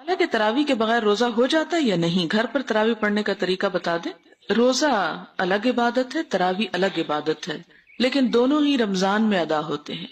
سوال ہے کہ تراویح کے بغیر روزہ ہو جاتا ہے یا نہیں؟ گھر پر تراویح پڑھنے کا طریقہ بتا دیں۔ روزہ الگ عبادت ہے، تراویح الگ عبادت ہے، لیکن دونوں ہی رمضان میں ادا ہوتے ہیں،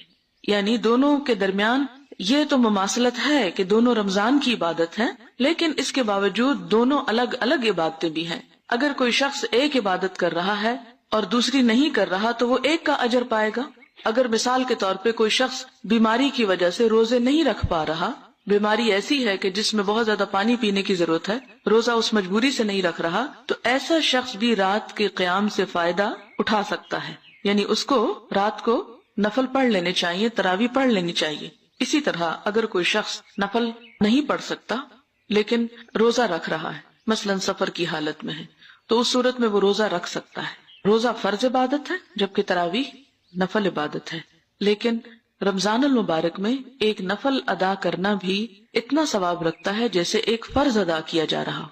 یعنی دونوں کے درمیان یہ تو مماثلت ہے کہ دونوں رمضان کی عبادت ہے، لیکن اس کے باوجود دونوں الگ الگ عبادتیں بھی ہیں۔ اگر کوئی شخص ایک عبادت کر رہا ہے اور دوسری نہیں کر رہا تو وہ ایک کا اجر پائے گا۔ اگر مثال کے طور پہ کوئی شخص بیماری کی وجہ سے روزے نہیں رکھ پا رہا، بیماری ایسی ہے کہ جس میں بہت زیادہ پانی پینے کی ضرورت ہے، روزہ اس مجبوری سے نہیں رکھ رہا، تو ایسا شخص بھی رات کے قیام سے فائدہ اٹھا سکتا ہے، یعنی اس کو رات کو نفل پڑھ لینے چاہیے، تراویح پڑھ لینی چاہیے۔ اسی طرح اگر کوئی شخص نفل نہیں پڑھ سکتا لیکن روزہ رکھ رہا ہے، مثلا سفر کی حالت میں ہے، تو اس صورت میں وہ روزہ رکھ سکتا ہے۔ روزہ فرض عبادت ہے جبکہ تراویح نفل عبادت ہے، لیکن رمضان المبارک میں ایک نفل ادا کرنا بھی اتنا ثواب رکھتا ہے جیسے ایک فرض ادا کیا جا رہا ہو،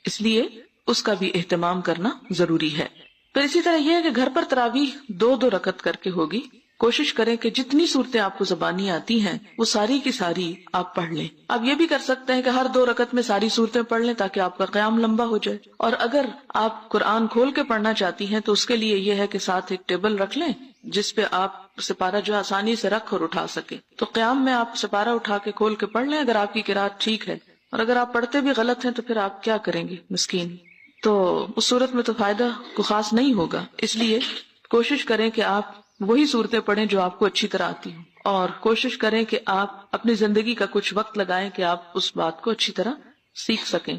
اس لیے اس کا بھی اہتمام کرنا ضروری ہے۔ پھر اسی طرح یہ ہے کہ گھر پر تراویح 2 رکعت کر کے ہوگی۔ کوشش کریں کہ جتنی صورتیں آپ کو زبانی آتی ہیں وہ ساری کی ساری آپ پڑھ لیں۔ آپ یہ بھی کر سکتے ہیں کہ ہر 2 رکعت میں ساری صورتیں پڑھ لیں تاکہ آپ کا قیام لمبا ہو جائے، اور اگر آپ قرآن کھول کے پڑھنا چاہتی ہیں تو اس کے لیے یہ ہے کہ ساتھ ایک ٹیبل رکھ لیں جس پہ آپ سپارہ جو آسانی سے رکھ اور اٹھا سکیں، تو قیام میں آپ سپارہ اٹھا کے کھول کے پڑھ لیں اگر آپ کی قرات ٹھیک ہے، اور اگر آپ پڑھتے بھی غلط ہیں تو پھر آپ کیا کریں گے مسکین، تو اس صورت میں تو فائدہ کو خاص نہیں ہوگا۔ اس لیے کوشش کریں کہ آپ وہی صورتیں پڑھیں جو آپ کو اچھی طرح آتی ہوں، اور کوشش کریں کہ آپ اپنی زندگی کا کچھ وقت لگائیں کہ آپ اس بات کو اچھی طرح سیکھ سکیں۔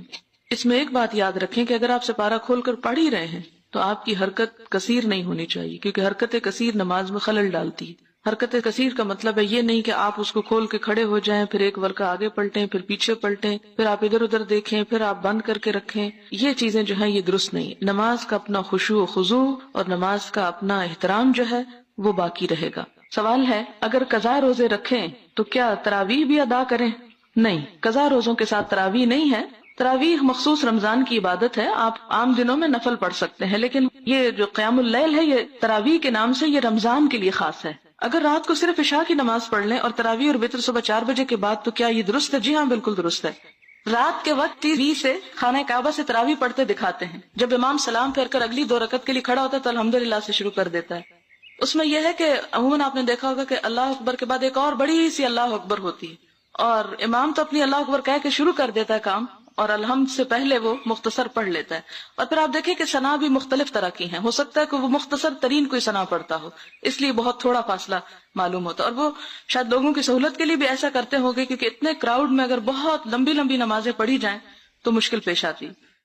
اس میں ایک بات یاد رکھیں کہ اگر آپ سپارہ کھول کر پڑھ ہی رہے ہیں تو آپ کی حرکت کثیر نہیں ہونی چاہیے، کیونکہ حرکت کثیر نماز میں خلل ڈالتی ہے۔ حرکت کثیر کا مطلب ہے یہ نہیں کہ آپ اس کو کھول کے کھڑے ہو جائیں، پھر ایک ورقہ آگے پلٹیں، پھر پیچھے پلٹیں، پھر آپ ادھر ادھر دیکھیں، پھر آپ بند کر کے رکھیں، یہ چیزیں جو ہیں یہ درست نہیں۔ نماز کا اپنا خشوع و خضوع اور نماز کا اپنا احترام جو ہے وہ باقی رہے گا۔ سوال ہے اگر قضا روزے رکھیں تو کیا تراویح بھی ادا کریں؟ نہیں، قضا روزوں کے ساتھ تراویح نہیں ہے۔ تراویح مخصوص رمضان کی عبادت ہے، آپ عام دنوں میں نفل پڑھ سکتے ہیں، لیکن یہ جو قیام اللیل ہے یہ تراویح کے نام سے یہ رمضان کے لیے خاص ہے۔ اگر رات کو صرف عشاء کی نماز پڑھ لیں اور تراویح اور وتر صبح 4 بجے کے بعد، تو کیا یہ درست ہے؟ جی ہاں، بالکل درست ہے۔ رات کے وقت 30 سے خانہ کعبہ سے تراویح پڑھتے دکھاتے ہیں، جب امام سلام پھیر کر اگلی 2 رکعت کے لیے کھڑا ہوتا ہے تو الحمدللہ سے شروع کر دیتا ہے۔ اس میں یہ ہے کہ عموماً آپ نے دیکھا ہوگا کہ اللہ اکبر کے بعد ایک اور بڑی سی اللہ اکبر ہوتی ہے، اور امام تو اپنی اللہ اکبر کہہ کے شروع کر دیتا ہے کام، اور الحمد سے پہلے وہ مختصر پڑھ لیتا ہے۔ اور پھر آپ دیکھیں کہ ثنا بھی مختلف طرح کی ہیں، ہو سکتا ہے کہ وہ مختصر ترین کوئی ثنا پڑھتا ہو، اس لیے بہت تھوڑا فاصلہ معلوم ہوتا ہے، اور وہ شاید لوگوں کی سہولت کے لیے بھی ایسا کرتے ہوں گے، کیونکہ اتنے کراؤڈ میں اگر بہت لمبی لمبی نمازیں پڑھی جائیں تو مشکل پیش آتی۔